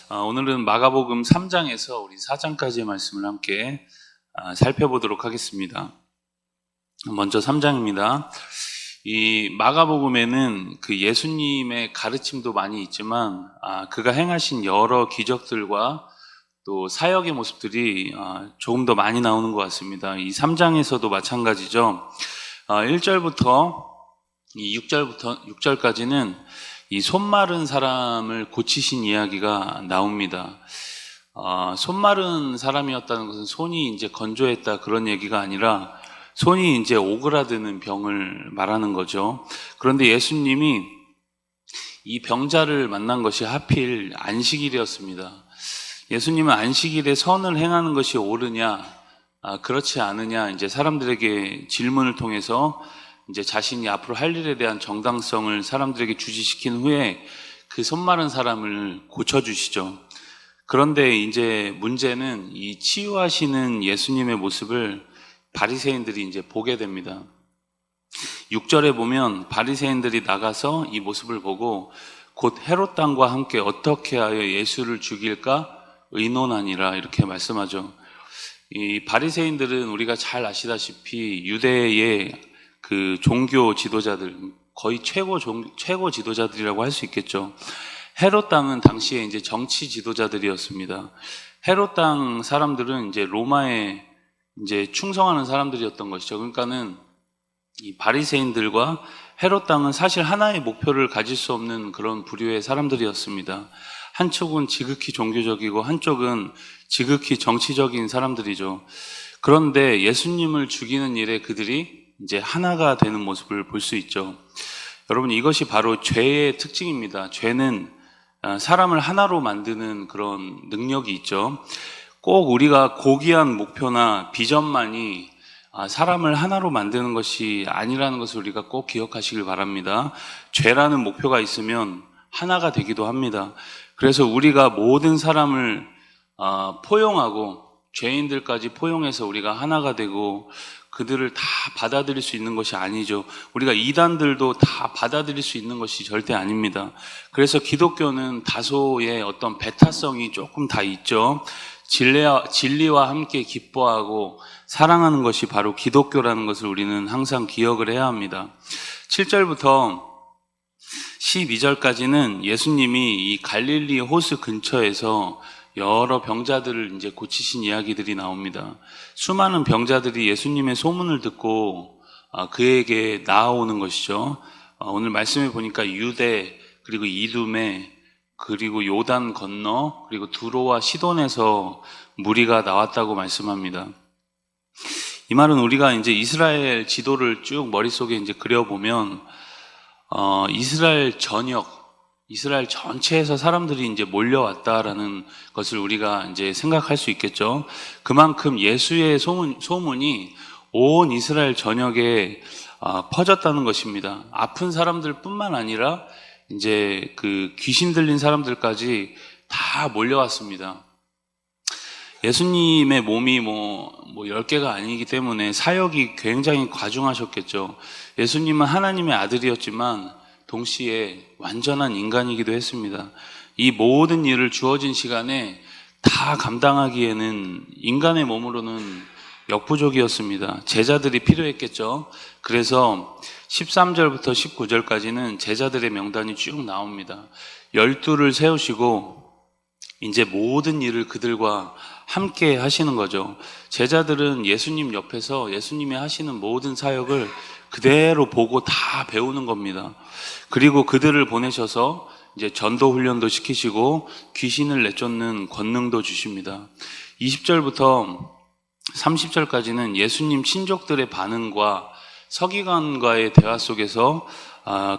오늘은 마가복음 3장에서 우리 4장까지의 말씀을 함께 살펴보도록 하겠습니다. 먼저 3장입니다. 이 마가복음에는 그 예수님의 가르침도 많이 있지만 그가 행하신 여러 기적들과 또 사역의 모습들이 조금 더 많이 나오는 것 같습니다. 이 3장에서도 마찬가지죠. 1절부터 6절까지는 이 손 마른 사람을 고치신 이야기가 나옵니다. 손 마른 사람이었다는 것은 손이 이제 건조했다 그런 얘기가 아니라 손이 이제 오그라드는 병을 말하는 거죠. 그런데 예수님이 이 병자를 만난 것이 하필 안식일이었습니다. 예수님은 안식일에 선을 행하는 것이 옳으냐, 그렇지 않으냐, 이제 사람들에게 질문을 통해서 이제 자신이 앞으로 할 일에 대한 정당성을 사람들에게 주지시킨 후에 그 손 마른 사람을 고쳐주시죠. 그런데 이제 문제는 이 치유하시는 예수님의 모습을 바리새인들이 이제 보게 됩니다. 6절에 보면 바리새인들이 나가서 이 모습을 보고 곧 헤롯 왕과 함께 어떻게 하여 예수를 죽일까 의논하니라 이렇게 말씀하죠. 이 바리새인들은 우리가 잘 아시다시피 유대의 그 종교 지도자들, 거의 최고 지도자들이라고 할 수 있겠죠. 헤롯 왕은 당시에 이제 정치 지도자들이었습니다. 헤롯 왕 사람들은 이제 로마에 이제 충성하는 사람들이었던 것이죠. 그러니까는 이 바리새인들과 헤롯 왕은 사실 하나의 목표를 가질 수 없는 그런 부류의 사람들이었습니다. 한쪽은 지극히 종교적이고 한쪽은 지극히 정치적인 사람들이죠. 그런데 예수님을 죽이는 일에 그들이 이제 하나가 되는 모습을 볼 수 있죠. 여러분, 이것이 바로 죄의 특징입니다. 죄는 사람을 하나로 만드는 그런 능력이 있죠. 꼭 우리가 고귀한 목표나 비전만이 사람을 하나로 만드는 것이 아니라는 것을 우리가 꼭 기억하시길 바랍니다. 죄라는 목표가 있으면 하나가 되기도 합니다. 그래서 우리가 모든 사람을 포용하고 죄인들까지 포용해서 우리가 하나가 되고 그들을 다 받아들일 수 있는 것이 아니죠. 우리가 이단들도 다 받아들일 수 있는 것이 절대 아닙니다. 그래서 기독교는 다소의 어떤 배타성이 조금 다 있죠. 진리와 함께 기뻐하고 사랑하는 것이 바로 기독교라는 것을 우리는 항상 기억을 해야 합니다. 7절부터 12절까지는 예수님이 이 갈릴리 호수 근처에서 여러 병자들을 이제 고치신 이야기들이 나옵니다. 수많은 병자들이 예수님의 소문을 듣고 그에게 나아오는 것이죠. 오늘 말씀해 보니까 유대, 그리고 이두메, 그리고 요단 건너, 그리고 두로와 시돈에서 무리가 나왔다고 말씀합니다. 이 말은 우리가 이제 이스라엘 지도를 쭉 머릿속에 이제 그려보면 이스라엘 전체에서 사람들이 이제 몰려왔다라는 것을 우리가 이제 생각할 수 있겠죠. 그만큼 예수의 소문이 온 이스라엘 전역에 퍼졌다는 것입니다. 아픈 사람들뿐만 아니라 이제 그 귀신 들린 사람들까지 다 몰려왔습니다. 예수님의 몸이 뭐 10개가 아니기 때문에 사역이 굉장히 과중하셨겠죠. 예수님은 하나님의 아들이었지만 동시에 완전한 인간이기도 했습니다. 이 모든 일을 주어진 시간에 다 감당하기에는 인간의 몸으로는 역부족이었습니다. 제자들이 필요했겠죠. 그래서 13절부터 19절까지는 제자들의 명단이 쭉 나옵니다. 12를 세우시고 이제 모든 일을 그들과 함께 하시는 거죠. 제자들은 예수님 옆에서 예수님이 하시는 모든 사역을 그대로 보고 다 배우는 겁니다. 그리고 그들을 보내셔서 이제 전도 훈련도 시키시고 귀신을 내쫓는 권능도 주십니다. 20절부터 30절까지는 예수님 친족들의 반응과 서기관과의 대화 속에서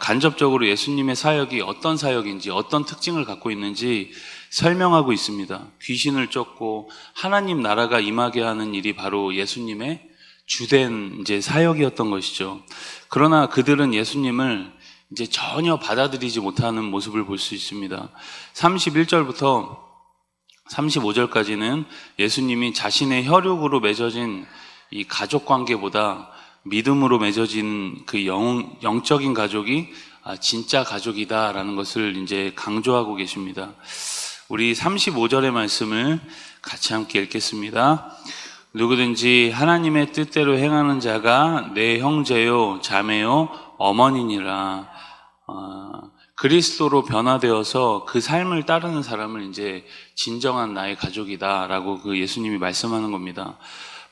간접적으로 예수님의 사역이 어떤 사역인지 어떤 특징을 갖고 있는지 설명하고 있습니다. 귀신을 쫓고 하나님 나라가 임하게 하는 일이 바로 예수님의 주된 이제 사역이었던 것이죠. 그러나 그들은 예수님을 이제 전혀 받아들이지 못하는 모습을 볼 수 있습니다. 31절부터 35절까지는 예수님이 자신의 혈육으로 맺어진 이 가족 관계보다 믿음으로 맺어진 그 영적인 가족이 진짜 가족이다라는 것을 이제 강조하고 계십니다. 우리 35절의 말씀을 같이 함께 읽겠습니다. 누구든지 하나님의 뜻대로 행하는 자가 내 형제요 자매요 어머니니라. 그리스도로 변화되어서 그 삶을 따르는 사람을 이제 진정한 나의 가족이다라고 그 예수님이 말씀하는 겁니다.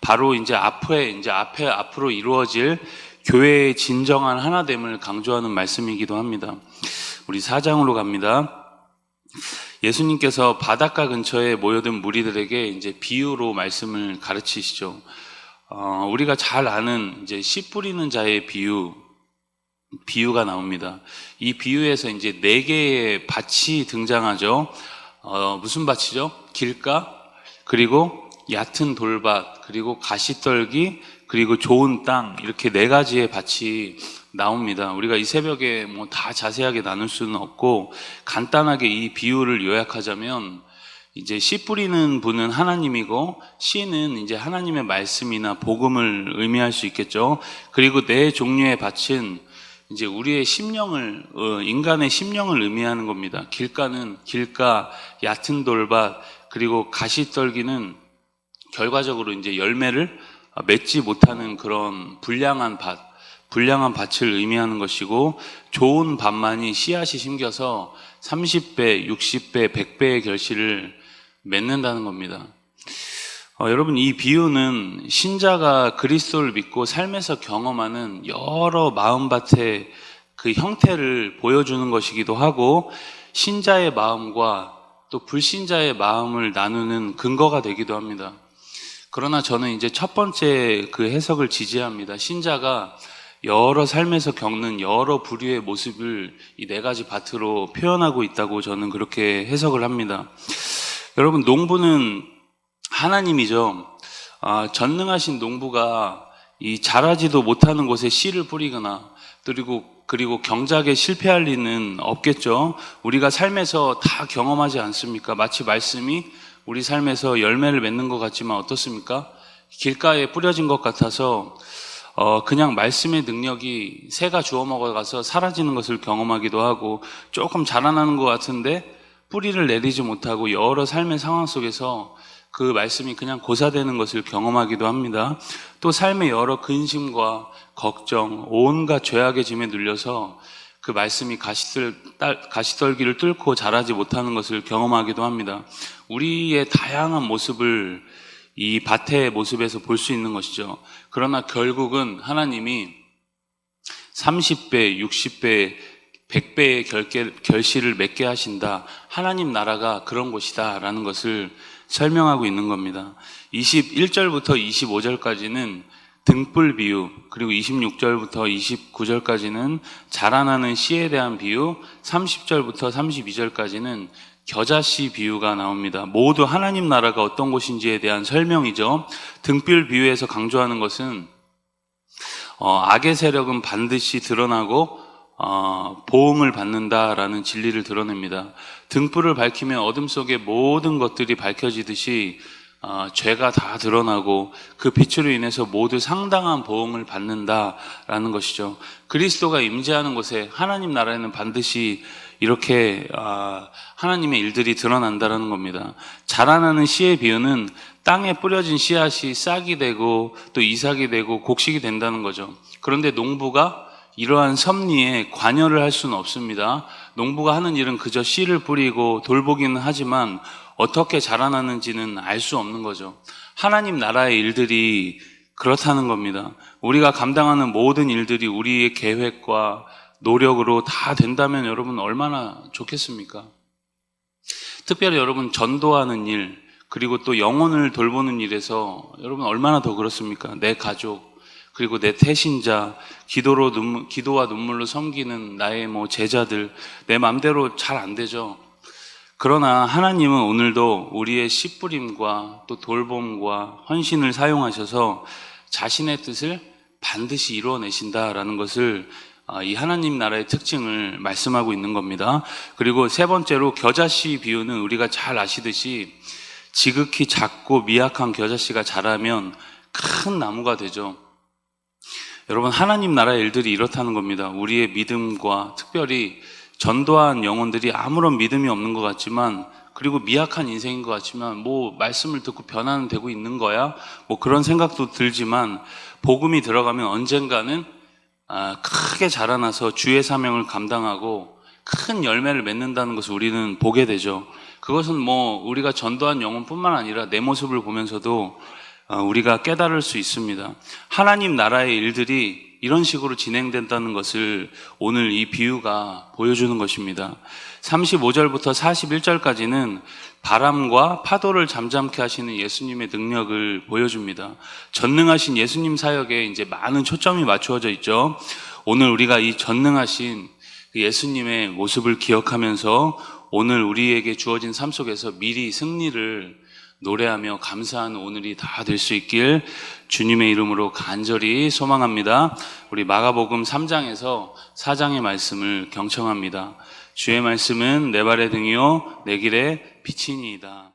바로 이제 앞으로 이루어질 교회의 진정한 하나됨을 강조하는 말씀이기도 합니다. 우리 4장으로 갑니다. 예수님께서 바닷가 근처에 모여든 무리들에게 이제 비유로 말씀을 가르치시죠. 우리가 잘 아는 이제 씨 뿌리는 자의 비유가 나옵니다. 이 비유에서 이제 4개의 밭이 등장하죠. 무슨 밭이죠? 길가, 그리고 얕은 돌밭, 그리고 가시떨기, 그리고 좋은 땅, 이렇게 4가지의 밭이 나옵니다. 우리가 이 새벽에 뭐 다 자세하게 나눌 수는 없고, 간단하게 이 비유를 요약하자면, 이제 씨 뿌리는 분은 하나님이고, 씨는 이제 하나님의 말씀이나 복음을 의미할 수 있겠죠. 그리고 4 종류의 밭은 이제 우리의 심령을, 인간의 심령을 의미하는 겁니다. 길가는 길가, 얕은 돌밭, 그리고 가시떨기는 결과적으로 이제 열매를 맺지 못하는 그런 불량한 밭을 의미하는 것이고, 좋은 밭만이 씨앗이 심겨서 30배, 60배, 100배의 결실을 맺는다는 겁니다. 여러분, 이 비유는 신자가 그리스도를 믿고 삶에서 경험하는 여러 마음밭의 그 형태를 보여주는 것이기도 하고, 신자의 마음과 또 불신자의 마음을 나누는 근거가 되기도 합니다. 그러나 저는 이제 첫 번째 그 해석을 지지합니다. 신자가 여러 삶에서 겪는 여러 부류의 모습을 이 4가지 밭으로 표현하고 있다고 저는 그렇게 해석을 합니다. 여러분, 농부는 하나님이죠. 전능하신 농부가 이 자라지도 못하는 곳에 씨를 뿌리거나 그리고 경작에 실패할 리는 없겠죠. 우리가 삶에서 다 경험하지 않습니까? 마치 말씀이 우리 삶에서 열매를 맺는 것 같지만 어떻습니까? 길가에 뿌려진 것 같아서 그냥 말씀의 능력이 새가 주워 먹어가서 사라지는 것을 경험하기도 하고, 조금 자라나는 것 같은데 뿌리를 내리지 못하고 여러 삶의 상황 속에서 그 말씀이 그냥 고사되는 것을 경험하기도 합니다. 또 삶의 여러 근심과 걱정, 온갖 죄악의 짐에 눌려서 그 말씀이 가시떨기를 뚫고 자라지 못하는 것을 경험하기도 합니다. 우리의 다양한 모습을 이 밭의 모습에서 볼 수 있는 것이죠. 그러나 결국은 하나님이 30배, 60배, 100배의 결실을 맺게 하신다. 하나님 나라가 그런 곳이다 라는 것을 설명하고 있는 겁니다. 21절부터 25절까지는 등불 비유, 그리고 26절부터 29절까지는 자라나는 씨에 대한 비유, 30절부터 32절까지는 겨자씨 비유가 나옵니다. 모두 하나님 나라가 어떤 곳인지에 대한 설명이죠. 등불 비유에서 강조하는 것은 악의 세력은 반드시 드러나고 보응을 받는다라는 진리를 드러냅니다. 등불을 밝히면 어둠 속의 모든 것들이 밝혀지듯이 죄가 다 드러나고 그 빛으로 인해서 모두 상당한 보응을 받는다라는 것이죠. 그리스도가 임재하는 곳에 하나님 나라에는 반드시 이렇게 하나님의 일들이 드러난다라는 겁니다. 자라나는 씨의 비유는 땅에 뿌려진 씨앗이 싹이 되고 또 이삭이 되고 곡식이 된다는 거죠. 그런데 농부가 이러한 섭리에 관여를 할 수는 없습니다. 농부가 하는 일은 그저 씨를 뿌리고 돌보기는 하지만 어떻게 자라나는지는 알 수 없는 거죠. 하나님 나라의 일들이 그렇다는 겁니다. 우리가 감당하는 모든 일들이 우리의 계획과 노력으로 다 된다면 여러분 얼마나 좋겠습니까? 특별히 여러분 전도하는 일, 그리고 또 영혼을 돌보는 일에서 여러분 얼마나 더 그렇습니까? 내 가족, 그리고 내 태신자, 기도와 눈물로 섬기는 나의 제자들, 내 맘대로 잘 안 되죠. 그러나 하나님은 오늘도 우리의 씨뿌림과 또 돌봄과 헌신을 사용하셔서 자신의 뜻을 반드시 이루어내신다라는 것을 이 하나님 나라의 특징을 말씀하고 있는 겁니다. 그리고 세 번째로 겨자씨 비유는 우리가 잘 아시듯이 지극히 작고 미약한 겨자씨가 자라면 큰 나무가 되죠. 여러분, 하나님 나라의 일들이 이렇다는 겁니다. 우리의 믿음과 특별히 전도한 영혼들이 아무런 믿음이 없는 것 같지만 그리고 미약한 인생인 것 같지만 뭐 말씀을 듣고 변화는 되고 있는 거야? 뭐 그런 생각도 들지만 복음이 들어가면 언젠가는 크게 자라나서 주의 사명을 감당하고 큰 열매를 맺는다는 것을 우리는 보게 되죠. 그것은 뭐 우리가 전도한 영혼뿐만 아니라 내 모습을 보면서도 우리가 깨달을 수 있습니다. 하나님 나라의 일들이 이런 식으로 진행된다는 것을 오늘 이 비유가 보여주는 것입니다. 35절부터 41절까지는 바람과 파도를 잠잠케 하시는 예수님의 능력을 보여줍니다. 전능하신 예수님 사역에 이제 많은 초점이 맞추어져 있죠. 오늘 우리가 이 전능하신 예수님의 모습을 기억하면서 오늘 우리에게 주어진 삶 속에서 미리 승리를 노래하며 감사하는 오늘이 다 될 수 있길 주님의 이름으로 간절히 소망합니다. 우리 마가복음 3장에서 4장의 말씀을 경청합니다. 주의 말씀은 내 발의 등이요 내 길의 빛이니이다.